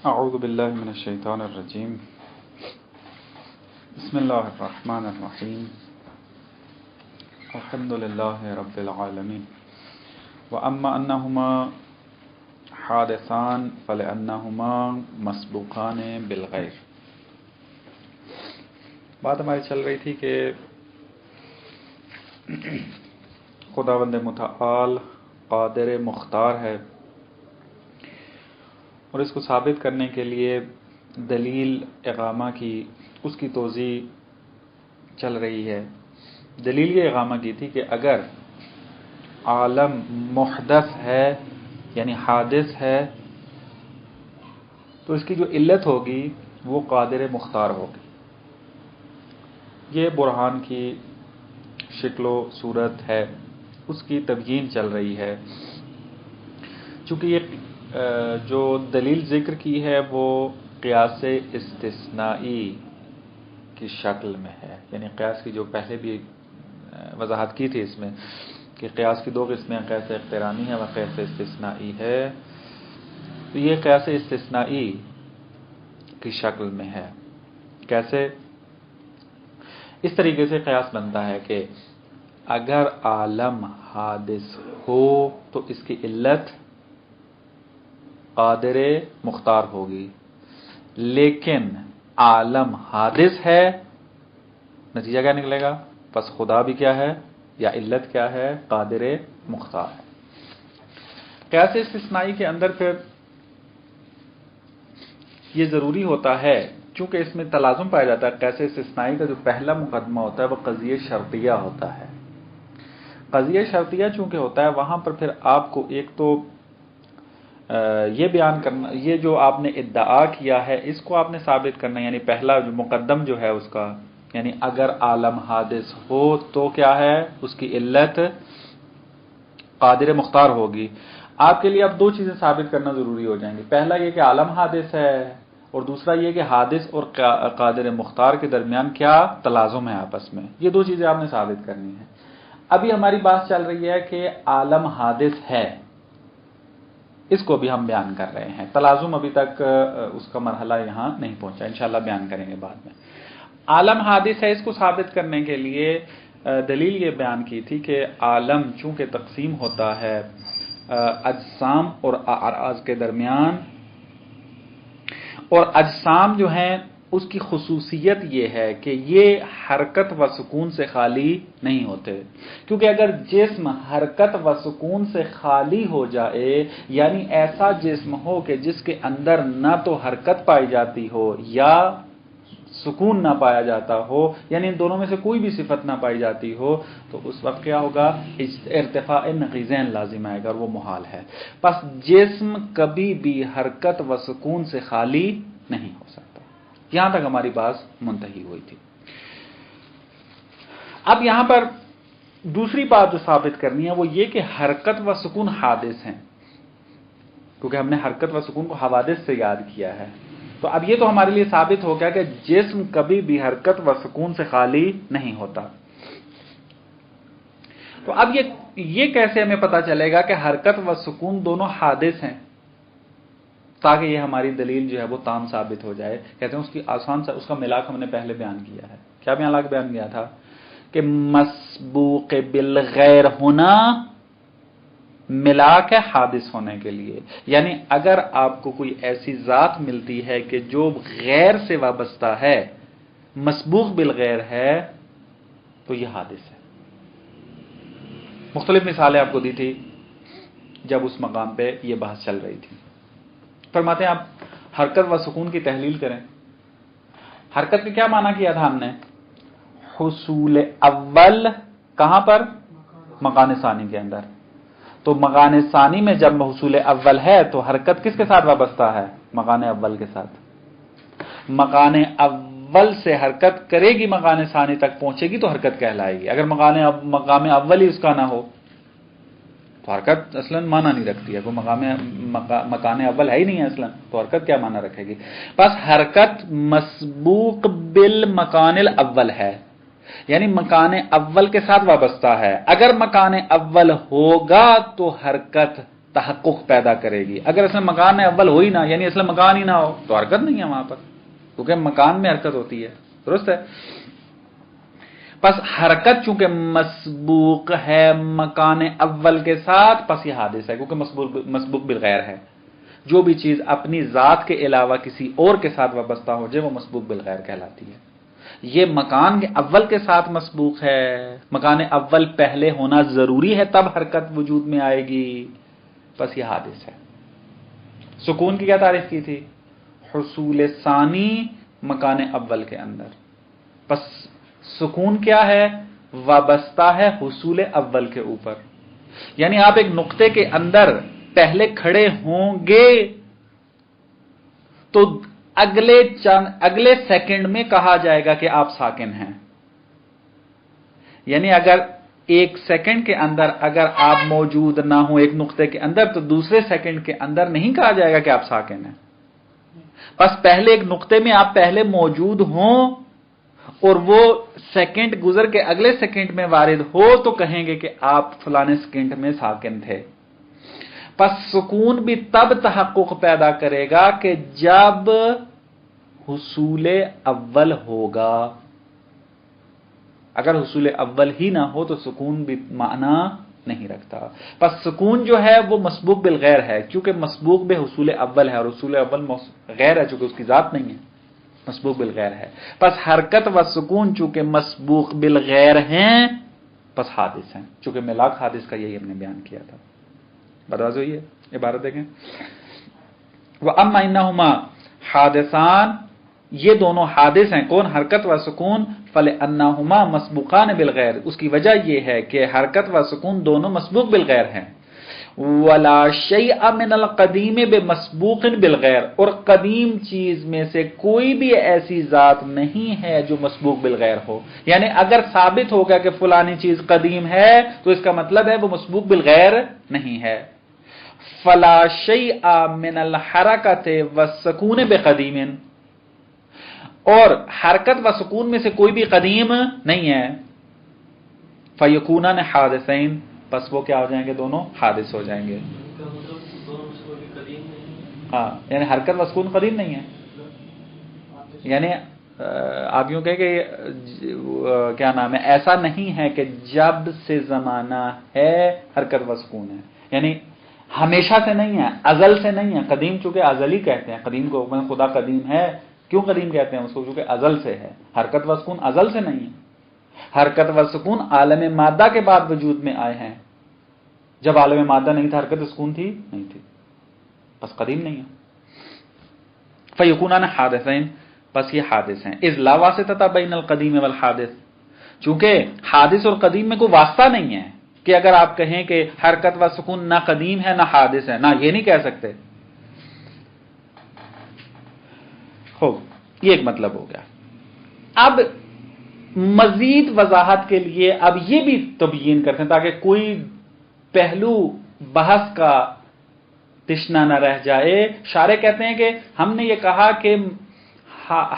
اعوذ باللہ من الشیطان الرجیم بسم اللہ الرحمن الرحیم الحمد للہ رب العالمین واما انہما حادثان فلانہما مسبوقان بالغیر۔ بات ہماری چل رہی تھی کہ خداوند متعال قادر مختار ہے، اور اس کو ثابت کرنے کے لیے دلیل اقامہ کی اس کی توضیح چل رہی ہے۔ دلیل یہ اقامہ کی تھی کہ اگر عالم محدث ہے یعنی حادث ہے تو اس کی جو علت ہوگی وہ قادر مختار ہوگی۔ یہ برہان کی شکل و صورت ہے، اس کی تبیین چل رہی ہے۔ چونکہ یہ جو دلیل ذکر کی ہے وہ قیاس استثنائی کی شکل میں ہے، یعنی قیاس کی جو پہلے بھی وضاحت کی تھی اس میں کہ قیاس کی دو قسمیں، قیاس اقترانی ہے و قیاس استثنائی ہے۔ تو یہ قیاس استثنائی کی شکل میں ہے۔ کیسے؟ اس طریقے سے قیاس بنتا ہے کہ اگر عالم حادث ہو تو اس کی علت قادر مختار ہوگی، لیکن عالم حادث ہے، نتیجہ کیا نکلے گا؟ پس خدا بھی کیا ہے یا علت کیا ہے؟ قادر مختار ہے۔ قیاس استثنائی کے اندر پھر یہ ضروری ہوتا ہے، چونکہ اس میں تلازم پایا جاتا ہے۔ قیاس استثنائی کا جو پہلا مقدمہ ہوتا ہے وہ قضیہ شرطیہ ہوتا ہے۔ قضیہ شرطیہ چونکہ ہوتا ہے، وہاں پر پھر آپ کو ایک تو یہ بیان کرنا، یہ جو آپ نے ادعا کیا ہے اس کو آپ نے ثابت کرنا، یعنی پہلا جو مقدم جو ہے اس کا، یعنی اگر عالم حادث ہو تو کیا ہے؟ اس کی علت قادر مختار ہوگی۔ آپ کے لیے اب دو چیزیں ثابت کرنا ضروری ہو جائیں گی۔ پہلا یہ کہ عالم حادث ہے، اور دوسرا یہ کہ حادث اور قادر مختار کے درمیان کیا تلازم ہے آپس میں۔ یہ دو چیزیں آپ نے ثابت کرنی ہیں۔ ابھی ہماری بات چل رہی ہے کہ عالم حادث ہے، اس کو بھی ہم بیان کر رہے ہیں۔ تلازم ابھی تک اس کا مرحلہ یہاں نہیں پہنچا، انشاءاللہ بیان کریں گے بعد میں۔ عالم حادث ہے، اس کو ثابت کرنے کے لیے دلیل یہ بیان کی تھی کہ عالم چونکہ تقسیم ہوتا ہے اجسام اور اعراض کے درمیان، اور اجسام جو ہیں اس کی خصوصیت یہ ہے کہ یہ حرکت و سکون سے خالی نہیں ہوتے، کیونکہ اگر جسم حرکت و سکون سے خالی ہو جائے، یعنی ایسا جسم ہو کہ جس کے اندر نہ تو حرکت پائی جاتی ہو یا سکون نہ پایا جاتا ہو، یعنی ان دونوں میں سے کوئی بھی صفت نہ پائی جاتی ہو، تو اس وقت کیا ہوگا؟ ارتفاع نقیضین لازم آئے گا، اور وہ محال ہے۔ پس جسم کبھی بھی حرکت و سکون سے خالی نہیں ہو سکتا۔ یہاں تک ہماری بات منتہی ہوئی تھی۔ اب یہاں پر دوسری بات جو ثابت کرنی ہے وہ یہ کہ حرکت و سکون حادث ہیں، کیونکہ ہم نے حرکت و سکون کو حوادث سے یاد کیا ہے۔ تو اب یہ تو ہمارے لیے ثابت ہو گیا کہ جسم کبھی بھی حرکت و سکون سے خالی نہیں ہوتا۔ تو اب یہ کیسے ہمیں پتا چلے گا کہ حرکت و سکون دونوں حادث ہیں، تاکہ یہ ہماری دلیل جو ہے وہ تام ثابت ہو جائے؟ کہتے ہیں اس کی آسان سے اس کا ملاک ہم نے پہلے بیان کیا ہے۔ کیا ملاک بیان کیا تھا؟ کہ مسبوق بالغیر ہونا ملاک ہے حادث ہونے کے لیے، یعنی اگر آپ کو کوئی ایسی ذات ملتی ہے کہ جو غیر سے وابستہ ہے، مسبوق بالغیر ہے، تو یہ حادث ہے۔ مختلف مثالیں آپ کو دی تھی جب اس مقام پہ یہ بحث چل رہی تھی۔ فرماتے ہیں آپ حرکت و سکون کی تحلیل کریں۔ حرکت کا کیا معنی کیا تھا ہم نے؟ حصول اول کہاں پر؟ مکان ثانی کے اندر۔ تو مکان ثانی میں جب حصول اول ہے تو حرکت کس کے ساتھ وابستہ ہے؟ مکان اول کے ساتھ۔ مکان اول سے حرکت کرے گی، مکان ثانی تک پہنچے گی تو حرکت کہلائے گی۔ اگر مقام اول ہی اس کا نہ ہو تو حرکت اصلاً معنی نہیں رکھتی ہے، وہ مکان اول ہے ہی نہیں ہے اصلاً، تو حرکت کیا معنی رکھے گی؟ بس حرکت مسبوق بالمکان الاول ہے، یعنی مکان اول کے ساتھ وابستہ ہے۔ اگر مکان اول ہوگا تو حرکت تحقق پیدا کرے گی. اگر اصل مکان اول ہو ہی نہ، یعنی اصل مکان ہی نہ ہو تو حرکت نہیں ہے وہاں پر، کیونکہ مکان میں حرکت ہوتی ہے. درست ہے. پس حرکت چونکہ مسبوق ہے مکان اول کے ساتھ، پس یہ حادث ہے کیونکہ مسبوق بالغیر ہے. جو بھی چیز اپنی ذات کے علاوہ کسی اور کے ساتھ وابستہ ہو جائے وہ مسبوق بالغیر کہلاتی ہے. یہ مکان کے اول کے ساتھ مسبوق ہے، مکان اول پہلے ہونا ضروری ہے تب حرکت وجود میں آئے گی، بس یہ حادث ہے. سکون کی کیا تعریف کی تھی؟ حصول ثانی مکان اول کے اندر. بس سکون کیا ہے؟ وابستہ ہے حصول اول کے اوپر. یعنی آپ ایک نقطے کے اندر پہلے کھڑے ہوں گے تو اگلے سیکنڈ میں کہا جائے گا کہ آپ ساکن ہیں. یعنی اگر ایک سیکنڈ کے اندر اگر آپ موجود نہ ہوں ایک نقطے کے اندر تو دوسرے سیکنڈ کے اندر نہیں کہا جائے گا کہ آپ ساکن ہیں. بس پہلے ایک نقطے میں آپ پہلے موجود ہوں اور وہ سیکنڈ گزر کے اگلے سیکنڈ میں وارد ہو تو کہیں گے کہ آپ فلانے سیکنڈ میں ساکن تھے. پس سکون بھی تب تحقق پیدا کرے گا کہ جب حصول اول ہوگا. اگر حصول اول ہی نہ ہو تو سکون بھی معنی نہیں رکھتا. پس سکون جو ہے وہ مسبوق بالغیر ہے کیونکہ مسبوق بے حصول اول ہے اور حصول اول غیر ہے چونکہ اس کی ذات نہیں ہے، مسبوق بالغیر ہے. پس حرکت و سکون چونکہ مسبوق بالغیر ہیں پس حادث ہیں. چونکہ ملاک حادث کا یہی ہم نے بیان کیا تھا. بتاز ہوئی ہے عبارت دیکھیں. وَأَمَّا إِنَّهُمَا حادثان، یہ دونوں حادث ہیں. کون؟ حرکت و سکون. فَلِأَنَّهُمَا مسبوقان بالغیر، اس کی وجہ یہ ہے کہ حرکت و سکون دونوں مسبوق بالغیر ہیں. وَلَا شَيْءَ مِنَ الْقَدِيمِ بِمَسْبُوقٍ بِالْغَيْرِ، اور قدیم چیز میں سے کوئی بھی ایسی ذات نہیں ہے جو مسبوق بالغیر ہو. یعنی اگر ثابت ہوگا کہ فلانی چیز قدیم ہے تو اس کا مطلب ہے وہ مسبوق بالغیر نہیں ہے. فَلَا شَيْءَ مِنَ الْحَرَكَةِ وَالسُّكُونِ بِقَدِيمٍ، اور حرکت و سکون میں سے کوئی بھی قدیم نہیں ہے. فَيَكُونَانِ حَادِثَيْنِ، پس وہ کیا ہو جائیں گے؟ دونوں حادث ہو جائیں گے. ہاں، یعنی حرکت و سکون قدیم نہیں ہے. یعنی آپ یوں کہیں کہ کیا نام ہے، ایسا نہیں ہے کہ جب سے زمانہ ہے حرکت و سکون ہے. یعنی ہمیشہ سے نہیں ہے، ازل سے نہیں ہے. قدیم چونکہ ازلی کہتے ہیں، قدیم کو خدا قدیم ہے. کیوں قدیم کہتے ہیں اس کو؟ چونکہ ازل سے ہے. حرکت و سکون ازل سے نہیں ہے. حرکت و سکون عالم مادہ کے بعد وجود میں آئے ہیں. جب عالم مادہ نہیں تھا حرکت و سکون تھی نہیں تھی، بس قدیم نہیں ہے. فَيَكُونَانِ حَادِثَيْنِ، بس یہ حادث ہیں. اِذْ لَا وَاسِطَةَ بَيْنَ الْقَدِيمِ وَالْحَادِثِ، چونکہ حادث اور قدیم میں کوئی واسطہ نہیں ہے کہ اگر آپ کہیں کہ حرکت و سکون نہ قدیم ہے نہ حادث ہے، نہ یہ نہیں کہہ سکتے. خوب، یہ ایک مطلب ہو گیا. اب مزید وضاحت کے لیے اب یہ بھی تبیین کرتے ہیں تاکہ کوئی پہلو بحث کا تشنا نہ رہ جائے. شارح کہتے ہیں کہ ہم نے یہ کہا کہ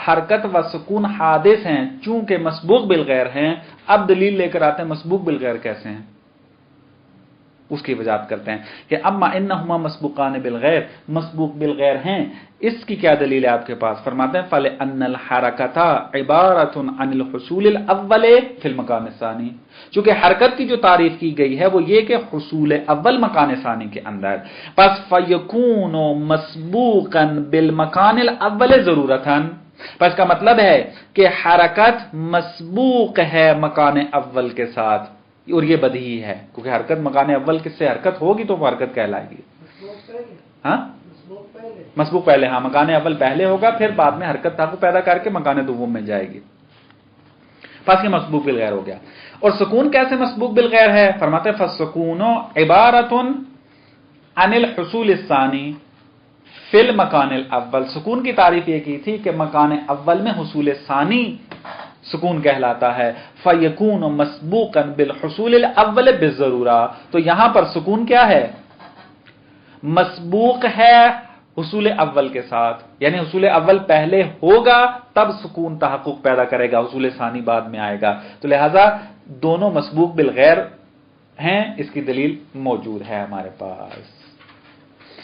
حرکت و سکون حادث ہیں چونکہ مسبوق بالغیر ہیں. اب دلیل لے کر آتے ہیں مسبوق بالغیر کیسے ہیں، اس کی وضاحت کرتے ہیں کہ اما انہما مسبوقان بالغیر، مسبوق بالغیر ہیں. اس کی کیا دلیل ہے آپ کے پاس؟ فرماتے ہیں فَلِأَنَّ الْحَرَكَةَ عِبَارَةٌ عَنِ الْحُصُولِ الْأَوَّلِ فِي الْمَقَامِ الثَّانِي، چونکہ حرکت کی جو تعریف کی گئی ہے وہ یہ کہ حصول اول مکان ثانی کے اندر. پس فَيَكُونُ مَسْبُوقًا بِالْمَكَانِ الْأَوَّلِ ضرورتاً، پس کا مطلب ہے کہ حرکت مسبوق ہے مکان اول کے ساتھ، اور یہ بدیہی ہے کیونکہ حرکت مکان اول کس سے حرکت ہوگی تو وہ حرکت کہلائے گی. ہاں، مسبوق پہلے. ہاں، مکان اول پہلے ہوگا پھر بعد میں حرکت تحقق پیدا کر کے مکان دوم میں جائے گی. پس یہ مسبوق بالغیر ہو گیا. اور سکون کیسے مسبوق بالغیر ہے؟ فرماتے ہیں فالسکون عبارۃ عن الحصول الثانی فی المکان الاول. سکون کی تعریف یہ کی تھی کہ مکان اول میں حصول ثانی سکون کہلاتا ہے. فَيَكُونُ مَسْبُوقًا بِالْحُصُولِ الْأَوَّلِ بِالضَّرُورَةِ، تو یہاں پر سکون کیا ہے؟ مسبوق ہے حصول اول کے ساتھ. یعنی حصول اول پہلے ہوگا تب سکون تحقق پیدا کرے گا، حصول ثانی بعد میں آئے گا. تو لہذا دونوں مسبوق بالغیر ہیں. اس کی دلیل موجود ہے ہمارے پاس.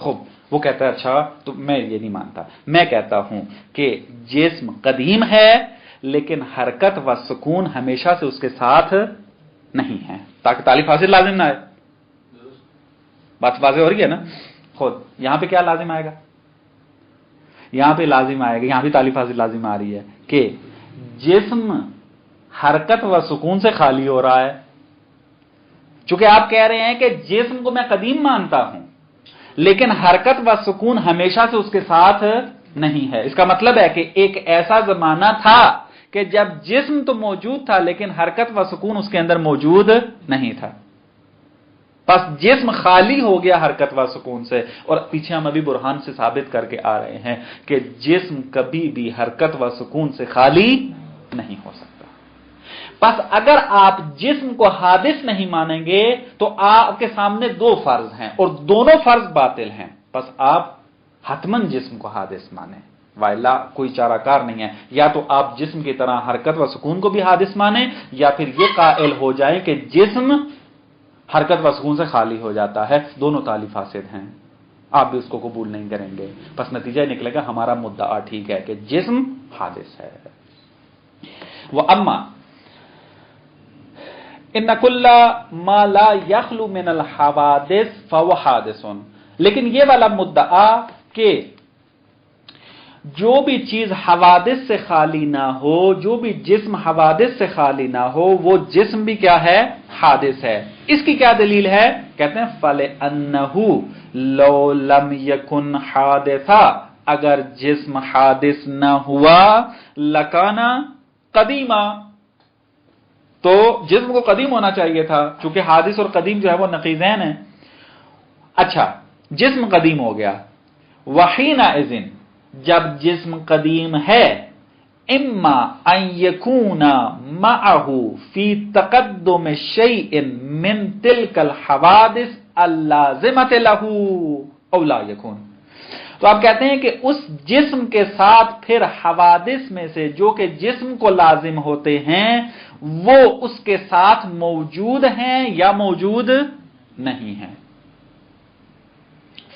خوب وہ کہتا ہے اچھا تو میں یہ نہیں مانتا، میں کہتا ہوں کہ جسم قدیم ہے لیکن حرکت و سکون ہمیشہ سے اس کے ساتھ نہیں ہے، تاکہ تالیف حاصل لازم نہ آئے. بات واضح ہو رہی ہے نا؟ خود یہاں پہ کیا لازم آئے گا؟ یہاں پہ لازم آئے گا، یہاں بھی تالیف حاصل لازم آ رہی ہے کہ جسم حرکت و سکون سے خالی ہو رہا ہے. چونکہ آپ کہہ رہے ہیں کہ جسم کو میں قدیم مانتا ہوں لیکن حرکت و سکون ہمیشہ سے اس کے ساتھ نہیں ہے. اس کا مطلب ہے کہ ایک ایسا زمانہ تھا کہ جب جسم تو موجود تھا لیکن حرکت و سکون اس کے اندر موجود نہیں تھا. بس جسم خالی ہو گیا حرکت و سکون سے. اور پیچھے ہم ابھی برہان سے ثابت کر کے آ رہے ہیں کہ جسم کبھی بھی حرکت و سکون سے خالی نہیں ہو سکتا. بس اگر آپ جسم کو حادث نہیں مانیں گے تو آپ کے سامنے دو فرض ہیں اور دونوں فرض باطل ہیں. بس آپ حتماً جسم کو حادث مانیں، وائلا کوئی چارہ کار نہیں ہے. یا تو آپ جسم کی طرح حرکت و سکون کو بھی حادث مانیں یا پھر یہ قائل ہو جائیں کہ جسم حرکت و سکون سے خالی ہو جاتا ہے. دونوں تالیف فاسد ہیں، آپ بھی اس کو قبول نہیں کریں گے. بس نتیجہ نکلے گا ہمارا مدعا ٹھیک ہے کہ جسم حادث ہے. وہ اما ان کل ما لا یخلو من الحوادث فهو حادث، لیکن یہ والا مدعا کہ جو بھی چیز حوادث سے خالی نہ ہو، جو بھی جسم حوادث سے خالی نہ ہو، وہ جسم بھی کیا ہے؟ حادث ہے. اس کی کیا دلیل ہے؟ کہتے ہیں فَلِأَنَّهُ لَوْ لَمْ يَكُنْ حَادِثًا، اگر جسم حادث نہ ہوا لَكَانَ قَدِيمًا، تو جسم کو قدیم ہونا چاہیے تھا، چونکہ حادث اور قدیم جو ہے وہ نقیضین ہیں. اچھا جسم قدیم ہو گیا، وحینئذ جب جسم قدیم ہے، اما ان یکون معه فی تقدم شیء من تلک الحوادث اللازمۃ له او لا یکون. تو آپ کہتے ہیں کہ اس جسم کے ساتھ پھر حوادث میں سے جو کہ جسم کو لازم ہوتے ہیں وہ اس کے ساتھ موجود ہیں یا موجود نہیں ہیں.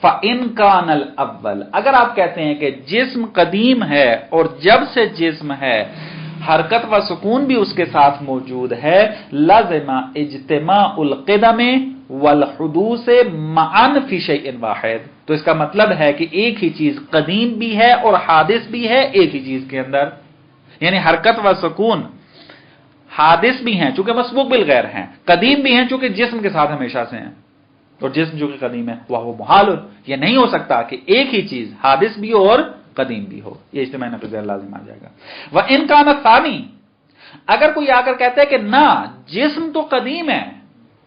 فَإِنْ كَانَ الْأَوَّلُ، اگر آپ کہتے ہیں کہ جسم قدیم ہے اور جب سے جسم ہے حرکت و سکون بھی اس کے ساتھ موجود ہے، لازم اجتماع القدم والحدوث معا فی شیء واحد، تو اس کا مطلب ہے کہ ایک ہی چیز قدیم بھی ہے اور حادث بھی ہے ایک ہی چیز کے اندر. یعنی حرکت و سکون حادث بھی ہیں چونکہ مسبوق بالغیر ہیں، قدیم بھی ہیں چونکہ جسم کے ساتھ ہمیشہ سے ہیں، اور جسم جو کہ قدیم ہے وہ محال. یہ نہیں ہو سکتا کہ ایک ہی چیز حادث بھی ہو اور قدیم بھی ہو. یہ اجتماع نقیض لازم آ جائے گا. وَإِنْ كَانَ الثَّانِي، اگر کوئی آ کر کہتا ہے کہ نہ جسم تو قدیم ہے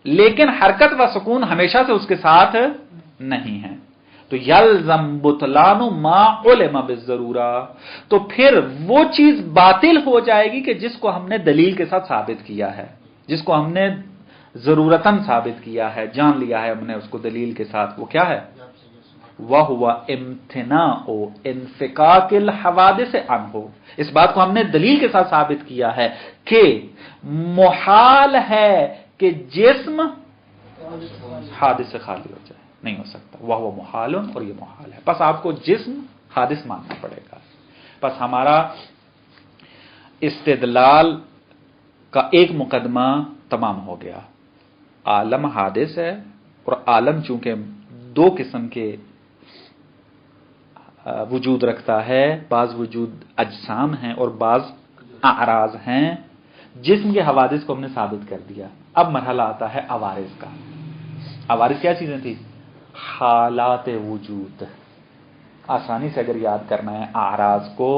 لیکن حرکت و سکون ہمیشہ سے اس کے ساتھ نہیں ہے، تو یلزم بطلان ما علم بالضرورہ، تو پھر وہ چیز باطل ہو جائے گی کہ جس کو ہم نے دلیل کے ساتھ ثابت کیا ہے، جس کو ہم نے ضرورتاً ثابت کیا ہے، جان لیا ہے ہم نے اس کو دلیل کے ساتھ. وہ کیا ہے؟ وَهُوَ امتناع انفکاک الحوادث عنہ، اس بات کو ہم نے دلیل کے ساتھ ثابت کیا ہے کہ محال ہے کہ جسم حادث سے خالی ہو جائے، نہیں ہو سکتا. وَهُوَ محال، اور یہ محال ہے. بس آپ کو جسم حادث ماننا پڑے گا. بس ہمارا استدلال کا ایک مقدمہ تمام ہو گیا. عالم حادث ہے، اور عالم چونکہ دو قسم کے وجود رکھتا ہے، بعض وجود اجسام ہیں اور بعض اعراض ہیں. جسم کے حوادث کو ہم نے ثابت کر دیا. اب مرحلہ آتا ہے عوارض کا. عوارض کیا چیزیں تھی؟ حالات وجود. آسانی سے اگر یاد کرنا ہے اعراض کو،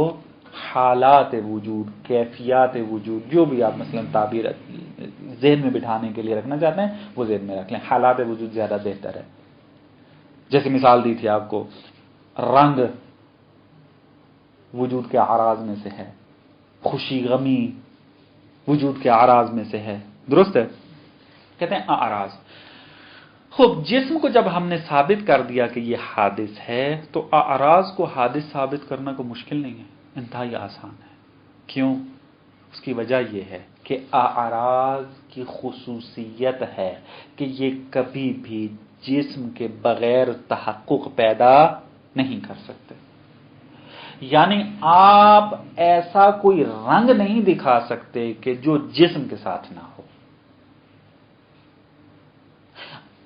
حالات وجود، کیفیات وجود، جو بھی آپ مثلا تعبیر ذہن میں بٹھانے کے لیے رکھنا چاہتے ہیں وہ ذہن میں رکھ لیں. حالات وجود زیادہ بہتر ہے. جیسے مثال دی تھی آپ کو، رنگ وجود کے اعراض میں سے ہے، خوشی غمی وجود کے اعراض میں سے ہے. درست ہے؟ کہتے ہیں اعراض. خوب جسم کو جب ہم نے ثابت کر دیا کہ یہ حادث ہے تو اعراض کو حادث ثابت کرنا کو مشکل نہیں ہے، انتہائی آسان ہے. کیوں؟ اس کی وجہ یہ ہے کہ اعراض کی خصوصیت ہے کہ یہ کبھی بھی جسم کے بغیر تحقق پیدا نہیں کر سکتے. یعنی آپ ایسا کوئی رنگ نہیں دکھا سکتے کہ جو جسم کے ساتھ نہ ہو.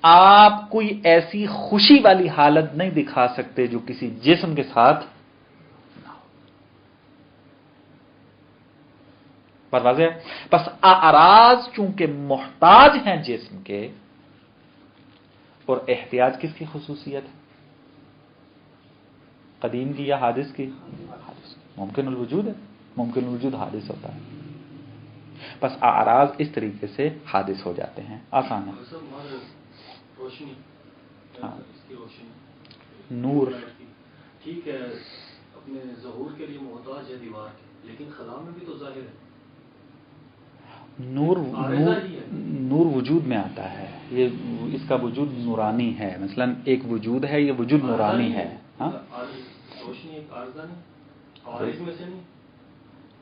آپ کوئی ایسی خوشی والی حالت نہیں دکھا سکتے جو کسی جسم کے ساتھ نہ ہو. پر واضح ہے؟ بس اعراض چونکہ محتاج ہیں جسم کے، اور احتیاج کس کی خصوصیت ہے؟ قدیم کی یا حادث کی؟ ممکن الوجود ہے. ممکن الوجود حادث ہوتا ہے. بس اعراض اس طریقے سے حادث ہو جاتے ہیں. آسان ہے. روشنی، ہاں. اس کی روشنی، نور ٹھیک ہے، اپنے ظہور کے لیے محتاج ہے دیوار کی، لیکن خلا میں بھی تو ظاہر ہے. نور وجود میں آتا ہے. یہ اس کا وجود نورانی ہے. مثلا ایک وجود ہے، یہ وجود نورانی ہے. ہاں، روشنی ایک عارضہ نہیں، عارض میں سے نہیں.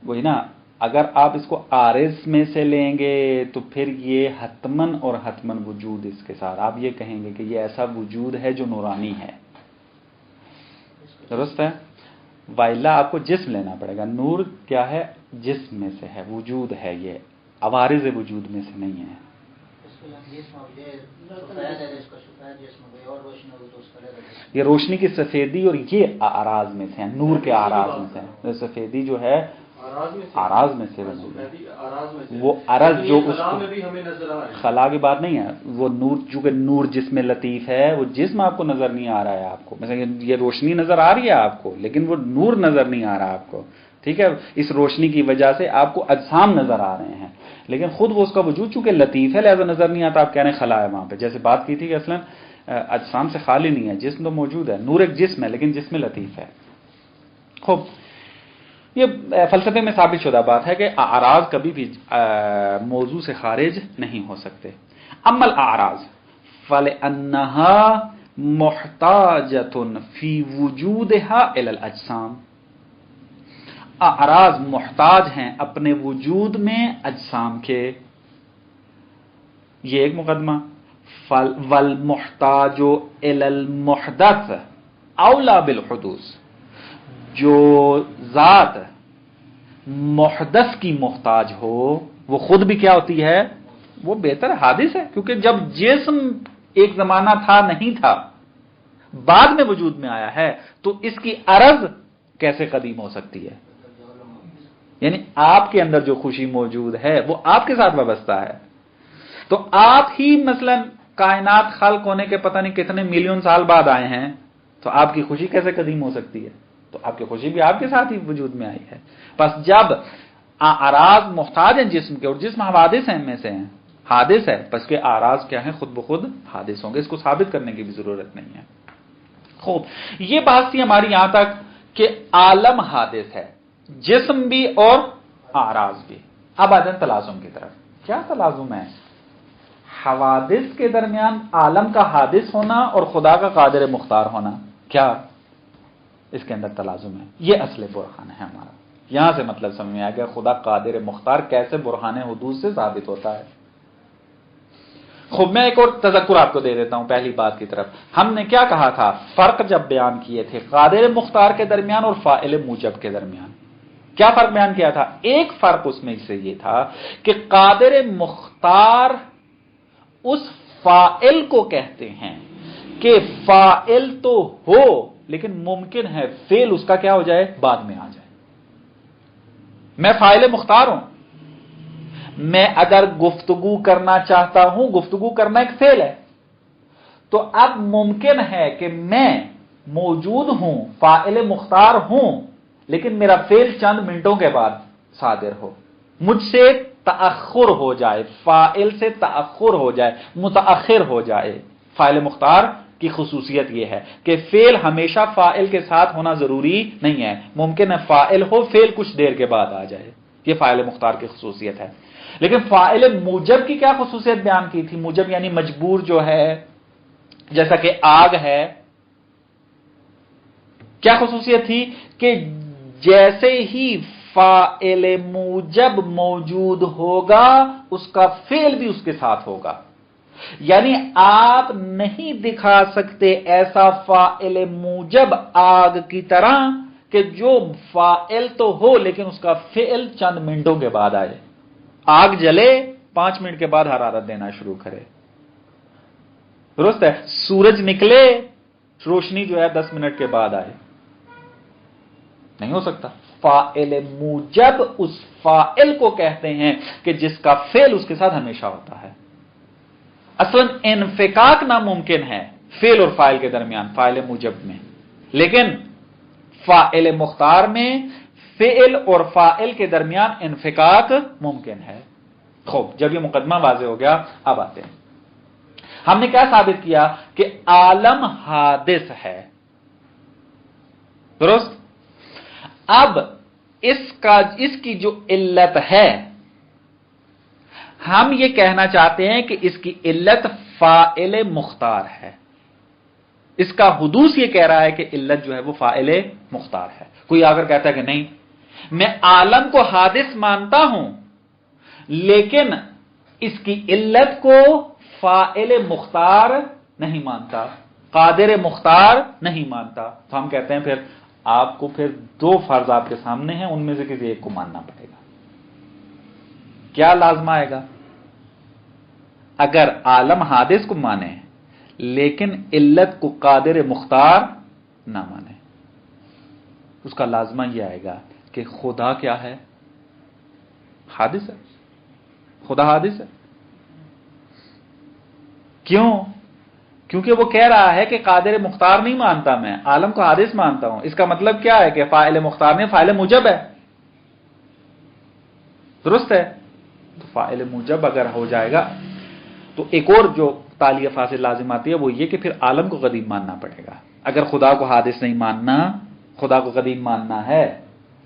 وہی نا، اگر آپ اس کو عارض میں سے لیں گے تو پھر یہ حتمن اور حتمن وجود اس کے ساتھ آپ یہ کہیں گے کہ یہ ایسا وجود ہے جو نورانی ہے. درست ہے؟ وائلا آپ کو جسم لینا پڑے گا. نور کیا ہے؟ جسم میں سے ہے، وجود ہے، یہ عوارض وجود میں سے نہیں ہے. یہ روشنی کی سفیدی اور یہ اعراض میں سے ہیں، نور کے اعراض میں سے ہیں. سفیدی جو ہے اعراض میں سے وہ عرض جو اس خلا کی بات نہیں ہے. وہ نور، چونکہ نور جسم لطیف ہے، وہ جسم آپ کو نظر نہیں آ رہا ہے. آپ کو مثلا یہ روشنی نظر آ رہی ہے آپ کو، لیکن وہ نور نظر نہیں آ رہا آپ کو. ٹھیک ہے، اس روشنی کی وجہ سے آپ کو اجسام نظر آ رہے ہیں، لیکن خود وہ اس کا وجود چونکہ لطیف ہے لہذا نظر نہیں آتا. آپ کہہ رہے ہیں خلا ہے وہاں پہ. جیسے بات کی تھی کہ اصلا اجسام سے خالی نہیں ہے، جسم تو موجود ہے. نور ایک جسم ہے لیکن جسم لطیف ہے. خوب، یہ فلسفے میں ثابت شدہ بات ہے کہ اعراض کبھی بھی موضوع سے خارج نہیں ہو سکتے. اما الاعراض فلانها محتاجة في وجودها الى الاجسام. اعراض محتاج ہیں اپنے وجود میں اجسام کے. یہ ایک مقدمہ. والمحتاج الى المحدث اولا بالحدوث. جو ذات محدث کی محتاج ہو وہ خود بھی کیا ہوتی ہے؟ وہ بہتر حادث ہے. کیونکہ جب جسم ایک زمانہ تھا نہیں تھا، بعد میں وجود میں آیا ہے، تو اس کی عرض کیسے قدیم ہو سکتی ہے؟ یعنی آپ کے اندر جو خوشی موجود ہے وہ آپ کے ساتھ وابستہ ہے. تو آپ ہی مثلا کائنات خلق ہونے کے پتہ نہیں کتنے ملین سال بعد آئے ہیں، تو آپ کی خوشی کیسے قدیم ہو سکتی ہے؟ تو آپ کی خوشی بھی آپ کے ساتھ ہی وجود میں آئی ہے. بس جب اعراض محتاج ہیں جسم کے، اور جسم حوادث ہیں، ان میں سے ہیں، حادث ہے، بس کے اعراض کیا ہیں؟ خود بخود حادث ہوں گے. اس کو ثابت کرنے کی بھی ضرورت نہیں ہے. خوب، یہ بات تھی ہماری یہاں تک کہ عالم حادث ہے، جسم بھی اور اعراض بھی. اب آتے ہیں تلازم کی طرف. کیا تلازم ہے؟ حوادث کے درمیان عالم کا حادث ہونا اور خدا کا قادر مختار ہونا. کیا اس کے اندر تلازم ہے؟ یہ اصل برہان ہے ہمارا. یہاں سے مطلب سمجھ میں آ گیا خدا قادر مختار کیسے برہان حدوث سے ثابت ہوتا ہے. خب میں ایک اور تذکر آپ کو دے دیتا ہوں پہلی بات کی طرف. ہم نے کیا کہا تھا؟ فرق جب بیان کیے تھے قادر مختار کے درمیان اور فاعل موجب کے درمیان. کیا فرق بیان کیا تھا؟ ایک فرق اس میں سے یہ تھا کہ قادر مختار اس فاعل کو کہتے ہیں کہ فاعل تو ہو لیکن ممکن ہے فعل اس کا کیا ہو جائے؟ بعد میں آ جائے. میں فاعل مختار ہوں، میں اگر گفتگو کرنا چاہتا ہوں، گفتگو کرنا ایک فعل ہے، تو اب ممکن ہے کہ میں موجود ہوں، فاعل مختار ہوں، لیکن میرا فعل چند منٹوں کے بعد صادر ہو، مجھ سے تأخر ہو جائے، فاعل سے تأخر ہو جائے، متأخر ہو جائے. فاعل مختار کی خصوصیت یہ ہے کہ فعل ہمیشہ فاعل کے ساتھ ہونا ضروری نہیں ہے. ممکن ہے فاعل ہو، فعل کچھ دیر کے بعد آ جائے. یہ فاعل مختار کی خصوصیت ہے. لیکن فاعل موجب کی کیا خصوصیت بیان کی تھی؟ موجب یعنی مجبور جو ہے، جیسا کہ آگ ہے. کیا خصوصیت تھی؟ کہ جیسے ہی فاعل موجب موجود ہوگا اس کا فعل بھی اس کے ساتھ ہوگا. یعنی آپ نہیں دکھا سکتے ایسا فاعل موجب آگ کی طرح کہ جو فاعل تو ہو لیکن اس کا فعل چند منٹوں کے بعد آئے. آگ جلے 5 منٹ کے بعد حرارت دینا شروع کرے. درست ہے. سورج نکلے روشنی جو ہے 10 منٹ کے بعد آئے. نہیں ہو سکتا. فاعل موجب اس فاعل کو کہتے ہیں کہ جس کا فعل اس کے ساتھ ہمیشہ ہوتا ہے. اصلا انفکاک ناممکن ہے فعل اور فاعل کے درمیان فاعل موجب میں، لیکن فاعل مختار میں فعل اور فاعل کے درمیان انفکاک ممکن ہے. خوب، جب یہ مقدمہ واضح ہو گیا اب آتے ہیں. ہم نے کیا ثابت کیا کہ عالم حادث ہے. درست. اب اس کی جو علت ہے، ہم یہ کہنا چاہتے ہیں کہ اس کی علت فاعل مختار ہے. اس کا حدوث یہ کہہ رہا ہے کہ علت جو ہے وہ فاعل مختار ہے. کوئی اگر کہتا ہے کہ نہیں میں عالم کو حادث مانتا ہوں لیکن اس کی علت کو فاعل مختار نہیں مانتا، قادر مختار نہیں مانتا، تو ہم کہتے ہیں پھر آپ کو پھر 2 فرض آپ کے سامنے ہیں، ان میں سے کسی ایک کو ماننا پڑے گا. کیا لازم آئے گا؟ اگر عالم حادث کو مانے لیکن علت کو قادر مختار نہ مانے، اس کا لازمہ یہ آئے گا کہ خدا کیا ہے؟ حادث ہے. خدا حادث ہے. کیوں؟ کیونکہ وہ کہہ رہا ہے کہ قادر مختار نہیں مانتا، میں عالم کو حادث مانتا ہوں. اس کا مطلب کیا ہے کہ فاعل مختار میں فاعل موجب ہے. درست ہے. تو فاعل موجب اگر ہو جائے گا تو ایک اور جو تالیہ فاصل لازم آتی ہے وہ یہ کہ پھر عالم کو قدیم ماننا پڑے گا. اگر خدا کو حادث نہیں ماننا، خدا کو قدیم ماننا ہے،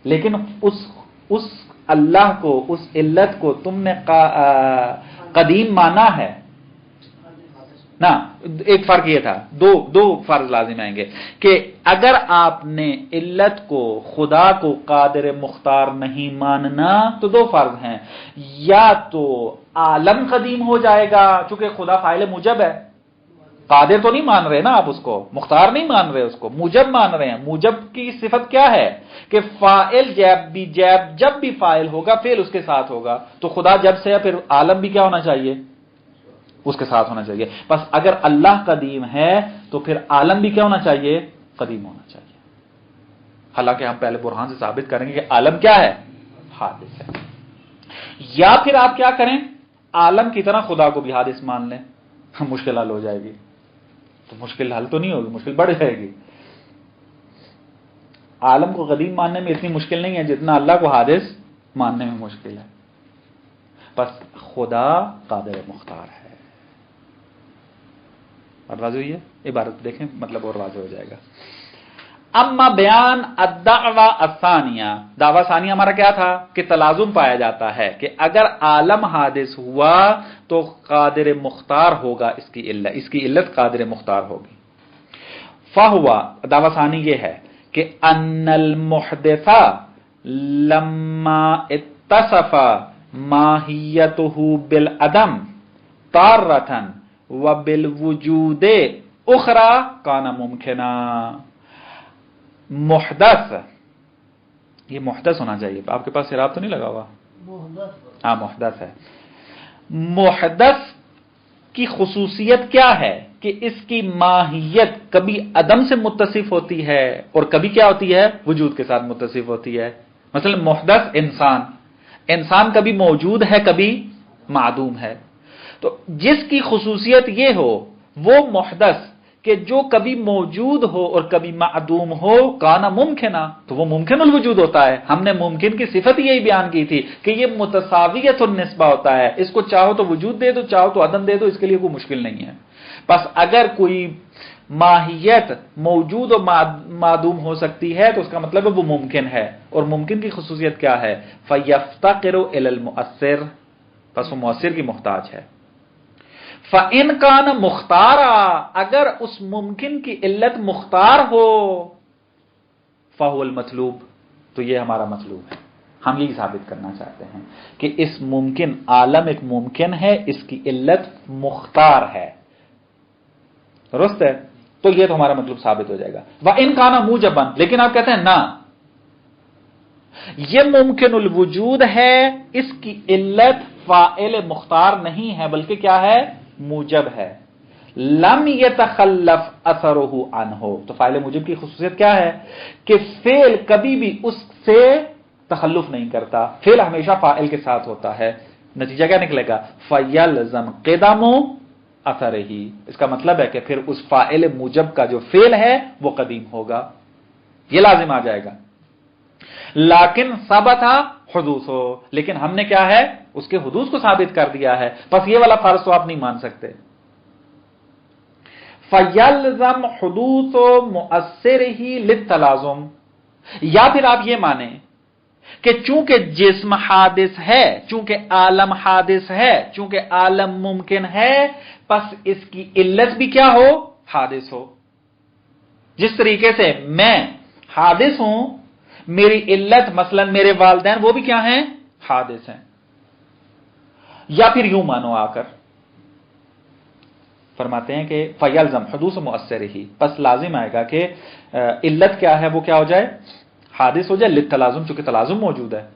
لیکن اس اللہ کو، اس علت کو تم نے قدیم مانا ہے نا. ایک فرق یہ تھا، دو فرض لازم آئیں گے کہ اگر آپ نے علت کو، خدا کو قادر مختار نہیں ماننا تو 2 فرض ہیں. یا تو عالم قدیم ہو جائے گا چونکہ خدا فاعل موجب ہے. قادر تو نہیں مان رہے نا آپ، اس کو مختار نہیں مان رہے، اس کو موجب مان رہے ہیں. موجب کی صفت کیا ہے کہ فاعل جب بھی فاعل ہوگا فعل اس کے ساتھ ہوگا. تو خدا جب سے ہے پھر عالم بھی کیا ہونا چاہیے؟ اس کے ساتھ ہونا چاہیے. بس اگر اللہ قدیم ہے تو پھر عالم بھی کیا ہونا چاہیے؟ قدیم ہونا چاہیے. حالانکہ ہم پہلے برہان سے ثابت کریں گے کہ عالم کیا ہے؟ حادث ہے. یا پھر آپ کیا کریں؟ عالم کی طرح خدا کو بھی حادث مان لیں. مشکل حل ہو جائے گی. تو مشکل حل تو نہیں ہوگی، مشکل بڑھ جائے گی. عالم کو قدیم ماننے میں اتنی مشکل نہیں ہے جتنا اللہ کو حادث ماننے میں مشکل ہے. بس خدا قادر مختار ہے. اور واضح ہوئی ہے عبارت، دیکھیں مطلب اور واضح ہو جائے گا. اما بیان الدعوی الثانیہ، دعویٰ ثانیہ ہمارا کیا تھا کہ تلازم پایا جاتا ہے کہ اگر عالم حادث ہوا تو قادر مختار ہوگا. اس کی علت قادر مختار ہوگی. فہوا، دعویٰ ثانی یہ ہے کہ ان المحدث لما اتصف ماہیتہ بالعدم تارۃ وبالوجود اخرى کان ممکنا. محدث، یہ محدث ہونا چاہیے. آپ کے پاس اعراب تو نہیں لگا ہوا؟ ہاں محدث ہے. محدث کی خصوصیت کیا ہے کہ اس کی ماہیت کبھی عدم سے متصف ہوتی ہے اور کبھی کیا ہوتی ہے؟ وجود کے ساتھ متصف ہوتی ہے. مثلا محدث انسان کبھی موجود ہے کبھی معدوم ہے. تو جس کی خصوصیت یہ ہو وہ محدث کہ جو کبھی موجود ہو اور کبھی معدوم ہو، کانا ممکنہ، تو وہ ممکن الوجود ہوتا ہے. ہم نے ممکن کی صفت یہی بیان کی تھی کہ یہ متساویت النسبہ ہوتا ہے. اس کو چاہو تو وجود دے دو، چاہو تو عدم دے دو، اس کے لیے کوئی مشکل نہیں ہے. بس اگر کوئی ماہیت موجود اور معدوم ہو سکتی ہے تو اس کا مطلب ہے وہ ممکن ہے. اور ممکن کی خصوصیت کیا ہے؟ فَيَفْتَقِرُ إِلَى الْمُؤَثِّرِ، بس وہ مؤثر کی محتاج ہے. فَإِنْ كَانَ مُخْتَارًا، اگر اس ممکن کی علت مختار ہو، فَهُوَ الْمَطْلُوب، تو یہ ہمارا مطلوب ہے. ہم یہی ثابت کرنا چاہتے ہیں کہ اس ممکن عالم ایک ممکن ہے، اس کی علت مختار ہے، درست ہے؟ تو یہ تو ہمارا مطلب ثابت ہو جائے گا۔ وَإِن كَانَ مُوجَبًا، لیکن آپ کہتے ہیں نا، یہ ممکن الوجود ہے، اس کی علت فاعل مختار نہیں ہے بلکہ کیا ہے؟ موجب ہے۔ لم يتخلف اثرہ عنہ، تو فاعل موجب کی خصوصیت کیا ہے؟ کہ فعل کبھی بھی اس سے تخلف نہیں کرتا، فعل ہمیشہ فاعل کے ساتھ ہوتا ہے۔ نتیجہ کیا نکلے گا؟ فَيَلْزَمْ قِدَمُ اثرہ، اس کا مطلب ہے کہ پھر اس فاعل موجب کا جو فعل ہے وہ قدیم ہوگا، یہ لازم آ جائے گا۔ لیکن ثبت حدوث ہو، لیکن ہم نے کیا ہے؟ اس کے حدوث کو ثابت کر دیا ہے، بس یہ والا فرض تو آپ نہیں مان سکتے۔ فَيَلْزَمْ حُدُوثُ مُؤَثِّرِهِ لِلتَّلَازُمِ، یا پھر آپ یہ مانیں کہ چونکہ جسم حادث ہے، چونکہ عالم حادث ہے، چونکہ عالم ممکن ہے، پس اس کی علت بھی کیا ہو؟ حادث ہو۔ جس طریقے سے میں حادث ہوں، میری علت مثلا میرے والدین وہ بھی کیا ہیں؟ حادث ہیں۔ یا پھر یوں مانو آ کر فرماتے ہیں کہ فَيَلْزَمْ حُدُوثُ مُؤَثِّرِهِ، پس لازم آئے گا کہ علت کیا ہے؟ وہ کیا ہو جائے؟ حادث ہو جائے، للتلازم، چونکہ تلازم موجود ہے۔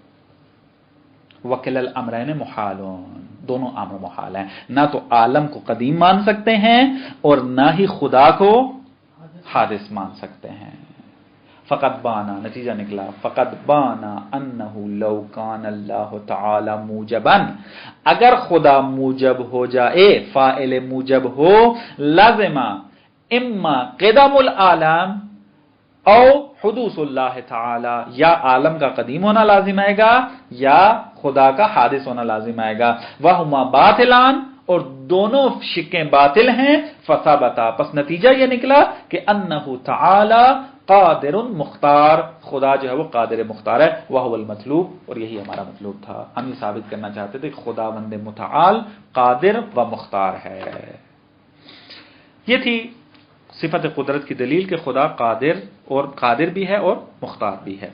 وَكِلَا الْأَمْرَيْنِ مُحَالٌ، دونوں امر محال ہیں، نہ تو عالم کو قدیم مان سکتے ہیں اور نہ ہی خدا کو حادث مان سکتے ہیں۔ فقط بانا، نتیجہ نکلا، فقط بانا انہ لو کان اللہ تعالی موجبا، اگر خدا موجب ہو جائے، فاعل موجب ہو، لازمہ اما قدم العالم او حدوث اللہ تعالی، یا عالم کا قدیم ہونا لازم آئے گا یا خدا کا حادث ہونا لازم آئے گا۔ وہما باطلان، اور دونوں شکیں باطل ہیں۔ فثبتا، پس نتیجہ یہ نکلا کہ انہ تعالی قادر مختار، خدا جو ہے وہ قادر مختار ہے، وہو المطلوب، اور یہی ہمارا مطلوب تھا۔ ہم یہ ثابت کرنا چاہتے تھے کہ خداوند متعال قادر و مختار ہے۔ یہ تھی صفت قدرت کی دلیل کہ خدا قادر بھی ہے اور مختار بھی ہے۔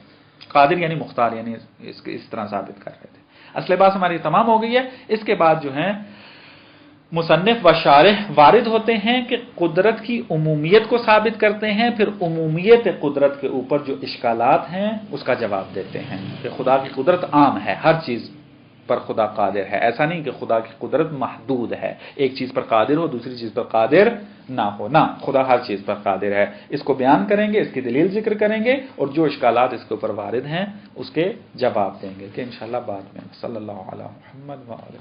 قادر یعنی مختار، یعنی اس طرح ثابت کر رہے تھے۔ اصل بات ہماری تمام ہو گئی ہے۔ اس کے بعد جو ہے مصنف و شارح وارد ہوتے ہیں کہ قدرت کی عمومیت کو ثابت کرتے ہیں، پھر عمومیت قدرت کے اوپر جو اشکالات ہیں اس کا جواب دیتے ہیں کہ خدا کی قدرت عام ہے، ہر چیز پر خدا قادر ہے، ایسا نہیں کہ خدا کی قدرت محدود ہے، ایک چیز پر قادر ہو دوسری چیز پر قادر نہ ہو، نہ، خدا ہر چیز پر قادر ہے۔ اس کو بیان کریں گے، اس کی دلیل ذکر کریں گے، اور جو اشکالات اس کے اوپر وارد ہیں اس کے جواب دیں گے کہ انشاءاللہ بعد میں۔ صلی اللہ علی محمد وعلی